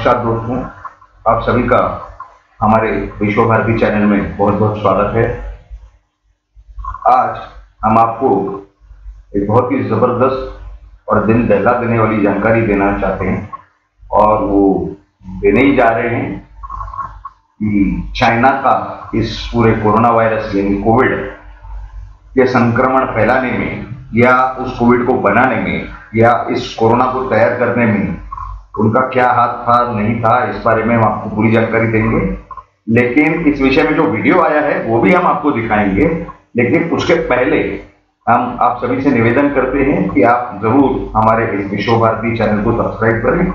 नमस्कार दोस्तों, आप सभी का हमारे विश्व भारती चैनल में बहुत बहुत स्वागत है। आज हम आपको एक बहुत ही ज़बरदस्त और दिल दहला देने वाली जानकारी देना चाहते हैं और वो देने ही जा रहे हैं कि चाइना का इस पूरे कोरोना वायरस यानी कोविड के संक्रमण फैलाने में या उस कोविड को बनाने में या इस कोरोना को तैयार करने में उनका क्या हाथ था नहीं था, इस बारे में हम आपको पूरी जानकारी देंगे। लेकिन इस विषय में जो वीडियो आया है वो भी हम आपको दिखाएंगे। लेकिन उसके पहले हम आप सभी से निवेदन करते हैं कि आप जरूर हमारे इस विश्व भारती चैनल को सब्सक्राइब करें,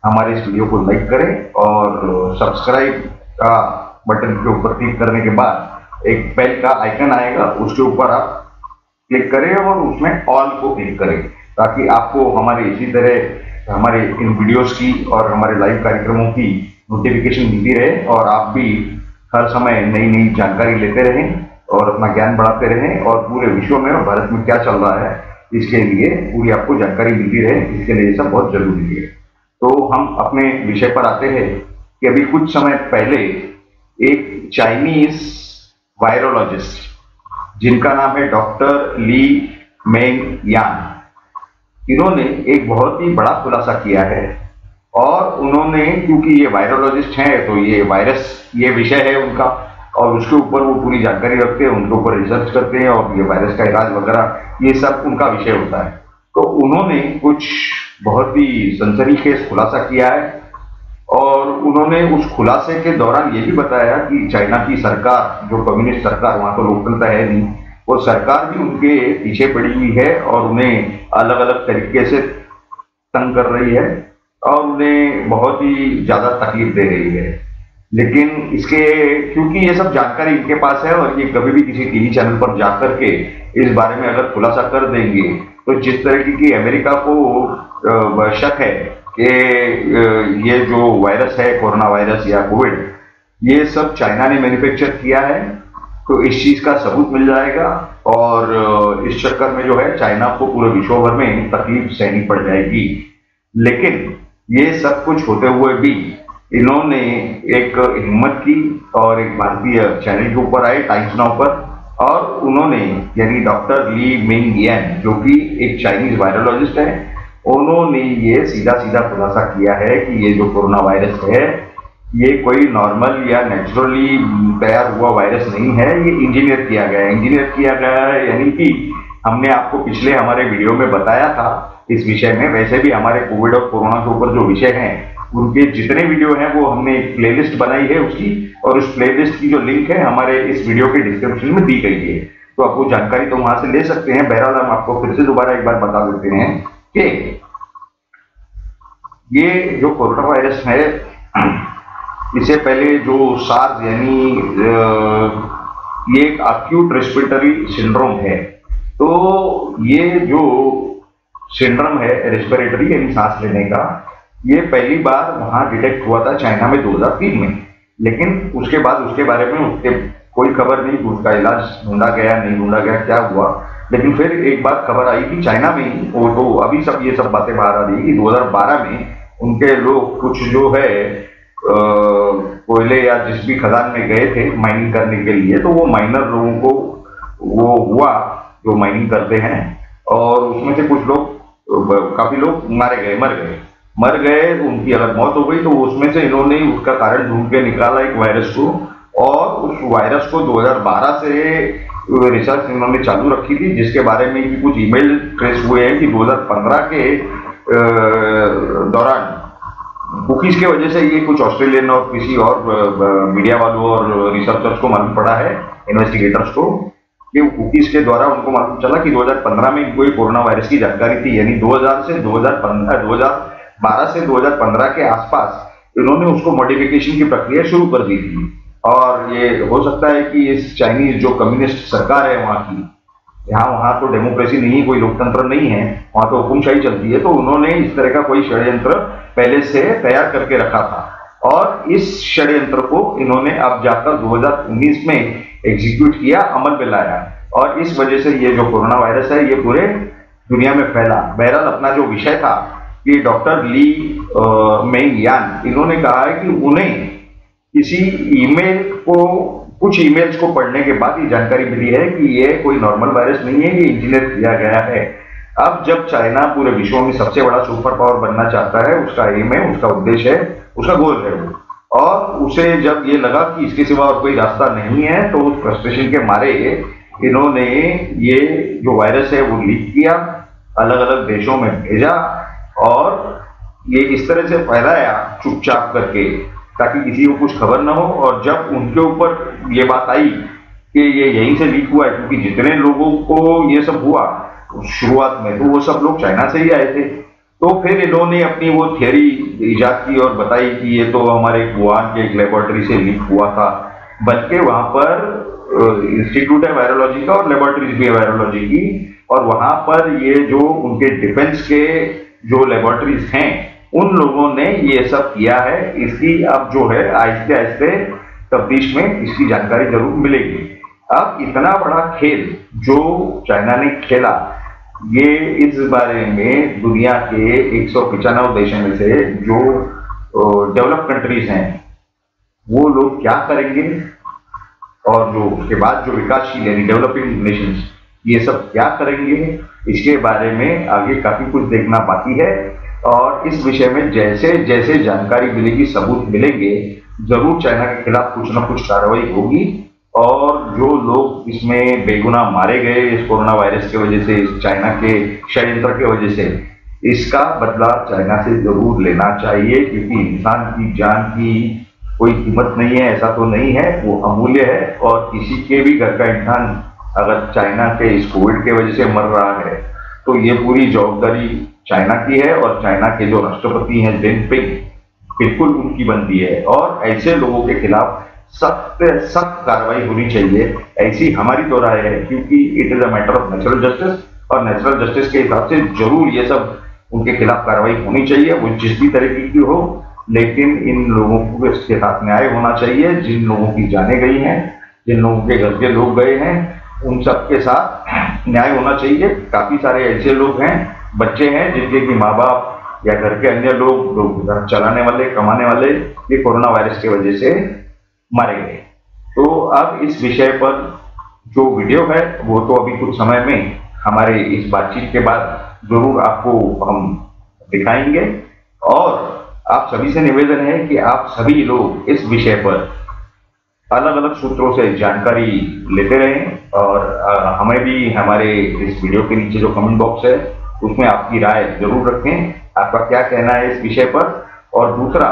हमारे इस वीडियो को लाइक करें और सब्सक्राइब का बटन के ऊपर क्लिक करने के बाद एक बेल का आइकन आएगा, उसके ऊपर आप क्लिक करें और उसमें ऑल को क्लिक करें ताकि आपको हमारे इसी तरह हमारे इन वीडियोस की और हमारे लाइव कार्यक्रमों की नोटिफिकेशन मिलती रहे और आप भी हर समय नई नई जानकारी लेते रहें और अपना ज्ञान बढ़ाते रहें और पूरे विश्व में और भारत में क्या चल रहा है इसके लिए पूरी आपको जानकारी मिलती रहे। इसके लिए ये सब बहुत जरूरी है। तो हम अपने विषय पर आते हैं कि अभी कुछ समय पहले एक चाइनीज वायरोलॉजिस्ट जिनका नाम है डॉक्टर ली मेंग यान, इन्होंने एक बहुत ही बड़ा खुलासा किया है और उन्होंने, क्योंकि ये वायरोलॉजिस्ट हैं तो ये वायरस ये विषय है उनका और उसके ऊपर वो पूरी जानकारी रखते हैं, उनके ऊपर रिसर्च करते हैं और ये वायरस का इलाज वगैरह ये सब उनका विषय होता है। तो उन्होंने कुछ बहुत ही सनसनीखेज खुलासा किया है और उन्होंने उस खुलासे के दौरान ये भी बताया कि चाइना की सरकार, जो कम्युनिस्ट सरकार, वहां तो लोकतंत्र है नहीं, वो सरकार भी उनके पीछे पड़ी हुई है और उन्हें अलग अलग तरीके से तंग कर रही है और उन्हें बहुत ही ज्यादा तकलीफ दे रही है। लेकिन इसके, क्योंकि ये सब जानकारी इनके पास है और ये कभी भी किसी टीवी चैनल पर जाकर के इस बारे में अगर खुलासा कर देंगे तो जिस तरीके की अमेरिका को शक है कि ये जो वायरस है, कोरोना वायरस या कोविड, ये सब चाइना ने मैन्युफैक्चर किया है, तो इस चीज का सबूत मिल जाएगा और इस चक्कर में जो है चाइना को पूरे विश्व भर में तकलीफ सहनी पड़ जाएगी। लेकिन ये सब कुछ होते हुए भी इन्होंने एक हिम्मत की और एक भारतीय चैनल के ऊपर आए, टाइम्स नाउ पर, और उन्होंने, यानी डॉक्टर ली मेंग यान जो कि एक चाइनीज वायरोलॉजिस्ट है, उन्होंने ये सीधा सीधा खुलासा किया है कि ये जो कोरोना वायरस है ये कोई नॉर्मल या नेचुरली तैयार हुआ वायरस नहीं है, ये इंजीनियर किया गया है। इंजीनियर किया गया है यानी कि हमने आपको पिछले हमारे वीडियो में बताया था इस विषय में। वैसे भी हमारे कोविड और कोरोना के ऊपर जो विषय हैं उनके जितने वीडियो हैं वो हमने एक प्लेलिस्ट बनाई है उसकी, और उस प्लेलिस्ट की जो लिंक है हमारे इस वीडियो के डिस्क्रिप्शन में दी गई है, तो आप वो जानकारी तो वहां से ले सकते हैं। बहरहाल हम आपको फिर से दोबारा एक बार बता देते हैं कि ये जो कोरोना वायरस है, इससे पहले जो सार्स यानी ये एक एक्यूट रेस्पिरेटरी सिंड्रोम है, तो ये जो सिंड्रोम है रेस्पिरेटरी यानी सांस लेने का, ये पहली बार वहां डिटेक्ट हुआ था चाइना में 2003 में। लेकिन उसके बाद उसके बारे में उसके कोई खबर नहीं, उसका इलाज ढूंढा गया नहीं ढूंढा गया क्या हुआ। लेकिन फिर एक बात खबर आई कि चाइना में ही, वो तो अभी सब ये सब बातें बाहर आ रही कि 2012 में उनके लोग कुछ जो है कोयले या जिस भी खदान में गए थे माइनिंग करने के लिए, तो वो माइनर लोगों को वो हुआ जो माइनिंग करते हैं और उसमें से कुछ लोग, काफी लोग मारे गए, मर गए, उनकी अगर मौत हो गई तो उसमें से इन्होंने उसका कारण ढूंढ के निकाला एक वायरस को, और उस वायरस को 2012 से रिसर्च इन्होंने चालू रखी थी, जिसके बारे में भी कुछ ईमेल ट्रेस हुए हैं कि 2015 के दौरान कुकीज के वजह से ये कुछ ऑस्ट्रेलियन और किसी और मीडिया वालों और रिसर्चर्स को मालूम पड़ा है, इन्वेस्टिगेटर्स को, कि कुकीज के द्वारा उनको मालूम चला कि 2015 में इनको कोरोना वायरस की जानकारी थी। यानी 2012 से 2015 के आसपास इन्होंने उसको मॉडिफिकेशन की प्रक्रिया शुरू कर दी थी। और ये हो सकता है कि इस चाइनीज जो कम्युनिस्ट सरकार है वहां की, वहां तो डेमोक्रेसी नहीं, कोई लोकतंत्र नहीं है, वहां तो हुकुमशाही चलती है, तो उन्होंने इस तरह का कोई षड्यंत्र पहले से तैयार करके रखा था और इस षड्यंत्र को इन्होंने अब जाकर 2019 में एग्जीक्यूट किया, अमल में लाया, और इस वजह से ये जो कोरोना वायरस है ये पूरे दुनिया में फैला। बहरहाल अपना जो विषय था कि डॉक्टर ली मेंग यान, इन्होंने कहा है कि उन्हें किसी ईमेल को, कुछ ईमेल्स को पढ़ने के बाद ये जानकारी मिली है कि ये कोई नॉर्मल वायरस नहीं है, ये इंजीनियर किया गया है। अब जब चाइना पूरे विश्व में सबसे बड़ा सुपर पावर बनना चाहता है, उसका एम है, उसका उद्देश्य है, उसका गोल है वो, और उसे जब ये लगा कि इसके सिवा और कोई रास्ता नहीं है, तो उस फ्रस्ट्रेशन के मारे इन्होंने ये जो वायरस है वो लीक किया, अलग अलग देशों में भेजा और ये इस तरह से फैलाया चुपचाप करके, ताकि किसी को कुछ खबर ना हो। और जब उनके ऊपर ये बात आई कि ये यहीं से लीक हुआ है, क्योंकि जितने लोगों को ये सब हुआ शुरुआत में, तो वो सब लोग चाइना से ही आए थे, तो फिर इन्होंने अपनी वो थियरी इजाद की और बताई कि ये तो हमारे वुहान के एक लेबोरेटरी से लीक हुआ था, बल्कि वहां पर इंस्टीट्यूट है वायरोलॉजी का और लेबोरेटरीज भी है वायरोलॉजी की, और वहां पर ये जो उनके डिफेंस के जो लेबोरेटरीज हैं, उन लोगों ने ये सब किया है। इसकी अब जो है आहिस्ते आहिस्ते तफ्तीश में इसकी जानकारी जरूर मिलेगी। अब इतना बड़ा खेल जो चाइना ने खेला, ये इस बारे में दुनिया के 195 देशों में से जो डेवलप कंट्रीज हैं वो लोग क्या करेंगे, और जो उसके बाद जो विकासशील यानी डेवलपिंग नेशंस ये सब क्या करेंगे, इसके बारे में आगे काफी कुछ देखना बाकी है। और इस विषय में जैसे जैसे जानकारी मिलेगी, सबूत मिलेंगे, जरूर चाइना के खिलाफ कुछ ना कुछ कार्रवाई होगी। और जो लोग इसमें बेगुनाह मारे गए इस कोरोना वायरस की वजह से, इस चाइना के षड्यंत्र की वजह से, इसका बदला चाइना से जरूर लेना चाहिए, क्योंकि इंसान की जान की कोई कीमत नहीं है, ऐसा तो नहीं है, वो अमूल्य है। और किसी के भी घर का इंसान अगर चाइना के इस कोविड की वजह से मर रहा है, तो ये पूरी जवाबदारी चाइना की है, और चाइना के जो राष्ट्रपति हैं जिनपिंग, बिल्कुल उनकी बनती है। और ऐसे लोगों के खिलाफ सख्त सख्त कार्रवाई होनी चाहिए, ऐसी हमारी तो राय है, क्योंकि it is a matter of natural justice, और नेचुरल जस्टिस के हिसाब से जरूर ये सब उनके खिलाफ कार्रवाई होनी चाहिए, वो जिस भी तरीके की हो। लेकिन इन लोगों को इसके साथ न्याय होना चाहिए, जिन लोगों की जाने गई हैं, जिन लोगों के घर के लोग गए हैं, उन सबके साथ न्याय होना चाहिए। काफी सारे ऐसे लोग हैं, बच्चे हैं, जिनके की माँ बाप या घर के अन्य लोग घर चलाने वाले, कमाने वाले, ये कोरोना वायरस की वजह से मारे गए। तो अब इस विषय पर जो वीडियो है वो तो अभी कुछ समय में हमारे इस बातचीत के बाद जरूर आपको हम दिखाएंगे। और आप सभी से निवेदन है कि आप सभी लोग इस विषय पर अलग अलग सूत्रों से जानकारी लेते रहें, और हमें भी हमारे इस वीडियो के नीचे जो कमेंट बॉक्स है उसमें आपकी राय जरूर रखें, आपका क्या कहना है इस विषय पर। और दूसरा,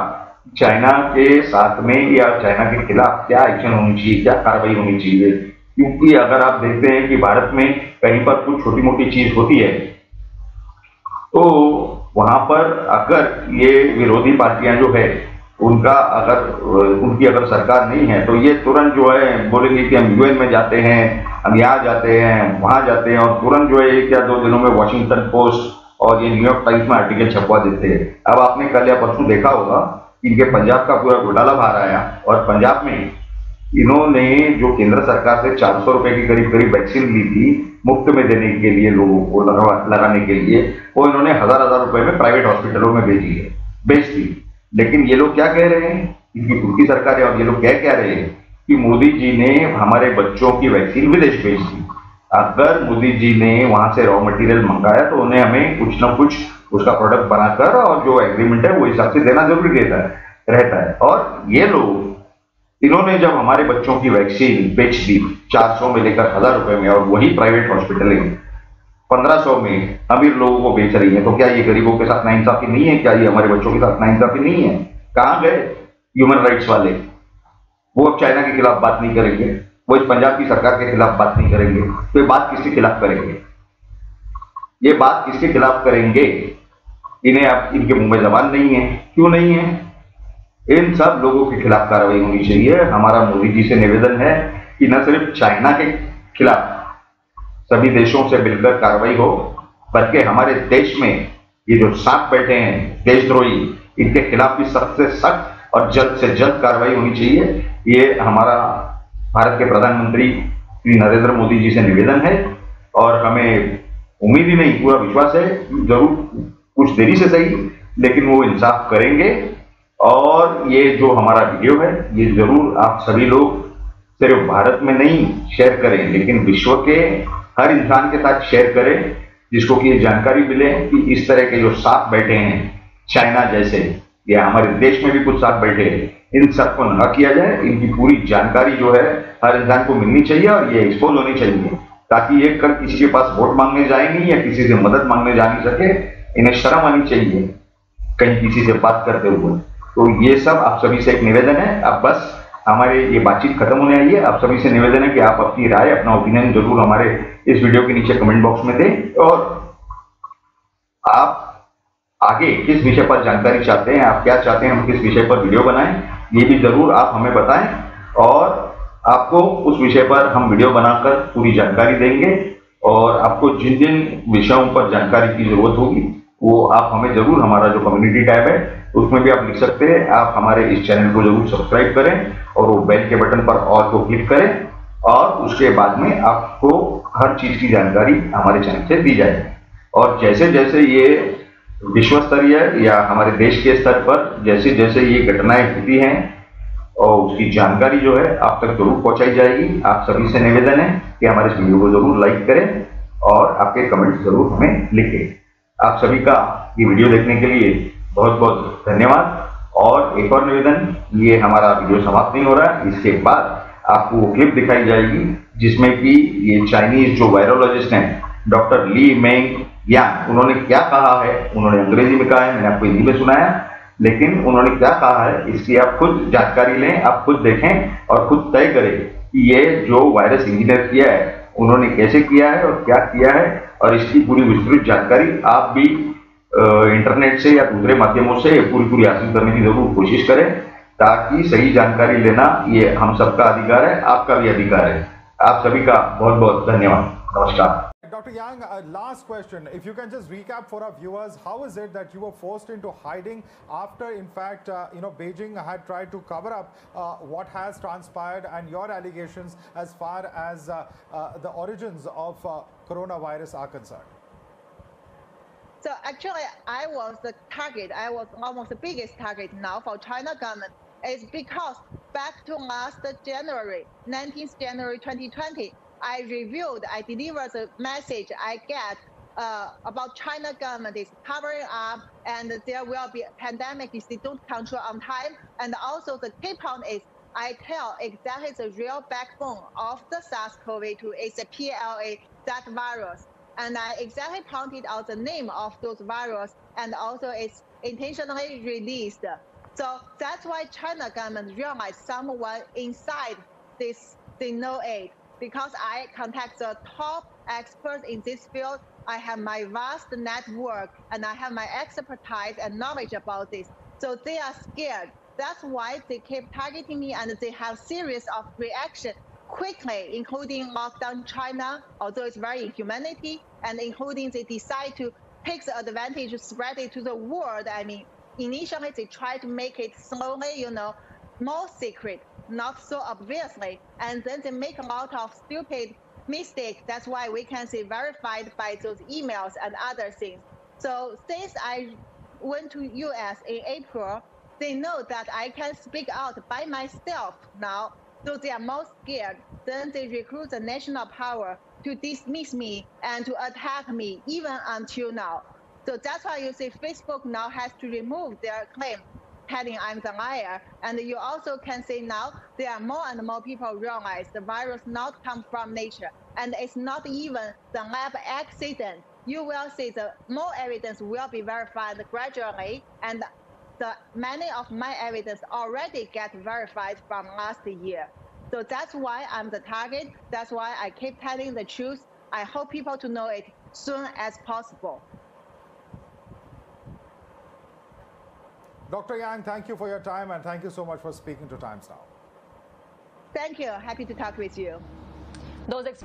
चाइना के साथ में या चाइना के खिलाफ क्या एक्शन होनी चाहिए, क्या कार्रवाई होनी चाहिए, क्योंकि अगर आप देखते हैं कि भारत में कहीं पर कुछ छोटी मोटी चीज होती है, तो वहां पर अगर ये विरोधी पार्टियां जो है उनका उनकी अगर सरकार नहीं है, तो ये तुरंत जो है बोलेंगे कि हम यूएन में जाते हैं, हम यहाँ जाते हैं, वहां जाते हैं, और तुरंत जो है 1 या 2 दिनों में वॉशिंगटन पोस्ट और ये न्यूयॉर्क टाइम्स में आर्टिकल छपवा देते हैं। अब आपने कल या परसों देखा होगा, इनके पंजाब का पूरा घोटाला बाहर आया, और पंजाब में इन्होंने जो केंद्र सरकार से 400 रुपए की करीब करीब वैक्सीन ली थी मुफ्त में देने के लिए, लोगों को लगाने के लिए, वो इन्होंने हजार रुपए में प्राइवेट हॉस्पिटलों में बेच दी। लेकिन ये लोग क्या कह रहे हैं, इनकी खुद की सरकार है, और ये लोग क्या रहे हैं कि मोदी जी ने हमारे बच्चों की वैक्सीन विदेश भेज दी। अगर मोदी जी ने वहां से रॉ मटेरियल मंगाया, तो उन्हें हमें कुछ ना कुछ उसका प्रोडक्ट बनाकर और जो एग्रीमेंट है वो हिसाब से देना जरूरी रहता है। और ये लोग, इन्होंने जब हमारे बच्चों की वैक्सीन बेच दी 400 में लेकर 1000 रुपए में, और वही प्राइवेट हॉस्पिटल 1500 में अमीर लोगों को बेच रही है, तो क्या ये गरीबों के साथ नाइंसाफी नहीं है? क्या ये हमारे बच्चों के साथ नाइंसाफी नहीं है? कहां गए ह्यूमन राइट्स वाले? वो अब चाइना के खिलाफ बात नहीं करेंगे, वो इस पंजाब की सरकार के खिलाफ बात नहीं करेंगे, तो ये बात किसके खिलाफ करेंगे? ये बात किसके खिलाफ करेंगे? इन्हें अब इनके मुंह में जबान नहीं है। क्यों नहीं है? इन सब लोगों के खिलाफ कार्रवाई होनी चाहिए। हमारा मोदी जी से निवेदन है कि न सिर्फ चाइना के खिलाफ सभी देशों से मिलकर कार्रवाई हो, बल्कि हमारे देश में ये जो सांप बैठे हैं देशद्रोही, इनके खिलाफ भी सख्त से सख्त और जल्द से जल्द कार्रवाई होनी चाहिए। ये हमारा भारत के प्रधानमंत्री श्री नरेंद्र मोदी जी से निवेदन है, और हमें उम्मीद ही नहीं, पूरा विश्वास है, जरूर कुछ देरी से सही, लेकिन वो इंसाफ करेंगे। और ये जो हमारा वीडियो है, ये जरूर आप सभी लोग सिर्फ भारत में नहीं शेयर करें, लेकिन विश्व के हर इंसान के साथ शेयर करें, जिसको कि ये जानकारी मिले कि इस तरह के जो साथ बैठे हैं चाइना जैसे, या हमारे देश में भी कुछ साथ बैठे हैं, इन सबको नंगा किया जाए। इनकी पूरी जानकारी जो है हर इंसान को मिलनी चाहिए और ये एक्सपोज होनी चाहिए, ताकि ये कल किसी के पास वोट मांगने जाएंगे या किसी से मदद मांगने जा नहीं सके। इन्हें शर्म आनी चाहिए कहीं किसी से बात करते हुए। तो ये सब आप सभी से एक निवेदन है। अब बस हमारे ये बातचीत खत्म होने आई है। आप सभी से निवेदन है कि आप अपनी राय, अपना ओपिनियन जरूर हमारे इस वीडियो के नीचे कमेंट बॉक्स में दें, और आप आगे किस विषय पर जानकारी चाहते हैं, आप क्या चाहते हैं हम किस विषय पर वीडियो बनाएं, ये भी जरूर आप हमें बताएं। और आपको उस विषय पर हम वीडियो बनाकर पूरी जानकारी देंगे, और आपको जिन जिन विषयों पर जानकारी की जरूरत होगी वो आप हमें जरूर, हमारा जो कम्युनिटी टैब है उसमें भी आप लिख सकते हैं। आप हमारे इस चैनल को जरूर सब्सक्राइब करें और वो बेल के बटन पर ऑल को क्लिक करें, और उसके बाद में आपको हर चीज की जानकारी हमारे चैनल से दी जाएगी। और जैसे जैसे ये विश्व स्तरीय या हमारे देश के स्तर पर जैसे जैसे ये घटनाएं होती हैं, और उसकी जानकारी जो है आप तक जरूर पहुंचाई जाएगी। आप सभी से निवेदन है कि हमारे इस वीडियो को जरूर लाइक करें और आपके कमेंट जरूर हमें लिखें। आप सभी का ये वीडियो देखने के लिए बहुत बहुत धन्यवाद। और एक और निवेदन, ये हमारा वीडियो समाप्त नहीं हो रहा है, इसके बाद आपको वो क्लिप दिखाई जाएगी जिसमें कि ये चाइनीज जो वायरोलॉजिस्ट हैं डॉक्टर ली मेंग यांग, उन्होंने क्या कहा है। उन्होंने अंग्रेजी में कहा है, मैंने आपको हिंदी में सुनाया, लेकिन उन्होंने क्या कहा है इसकी आप खुद जानकारी लें, आप खुद देखें और खुद तय करें कि ये जो वायरस इंजीनियर किया है उन्होंने कैसे किया है और क्या किया है। और इसकी पूरी विस्तृत जानकारी आप भी इंटरनेट से या दूसरे माध्यमों से पूरी हासिल करने की जरूर कोशिश करें, ताकि सही जानकारी लेना ये हम सबका अधिकार है, आपका भी अधिकार है। आप सभी का बहुत बहुत धन्यवाद। नमस्कार। Dr. Yang, last question. If you can just recap for our viewers, how is it that you were forced into hiding after, in fact, Beijing had tried to cover up what has transpired and your allegations as far as the origins of coronavirus are concerned? So actually, I was the target. I was almost the biggest target now for China government. It's because back to last January, 19th January 2020, I reviewed, I delivered the message I get about China government is covering up and there will be a pandemic if they don't control on time. And also the key point is I tell exactly the real backbone of the SARS-CoV-2 is the PLA, that virus. And I exactly pointed out the name of those viruses, and also it's intentionally released. So that's why China government realized someone inside this, they know it. Because I contact the top experts in this field, I have my vast network and I have my expertise and knowledge about this. So they are scared. That's why they keep targeting me, and they have series of reaction quickly, including lockdown China, although it's very inhumanity, and including they decide to take the advantage to spread it to the world. I mean, initially they try to make it slowly, more secret, not so obviously, and then they make a lot of stupid mistakes. That's why we can see verified by those emails and other things. So since I went to US in April, they know that I can speak out by myself now, so they are more scared. Then they recruit the national power to dismiss me and to attack me even until now. So that's why you see Facebook now has to remove their claim telling I'm the liar. And you also can see now there are more and more people realize the virus not come from nature, and it's not even the lab accident. You will see the more evidence will be verified gradually, and many of my evidence already get verified from last year. So that's why I'm the target. That's why I keep telling the truth. I hope people to know it soon as possible. Dr. Yang, thank you for your time, and thank you so much for speaking to Times Now. Thank you. Happy to talk with you. Those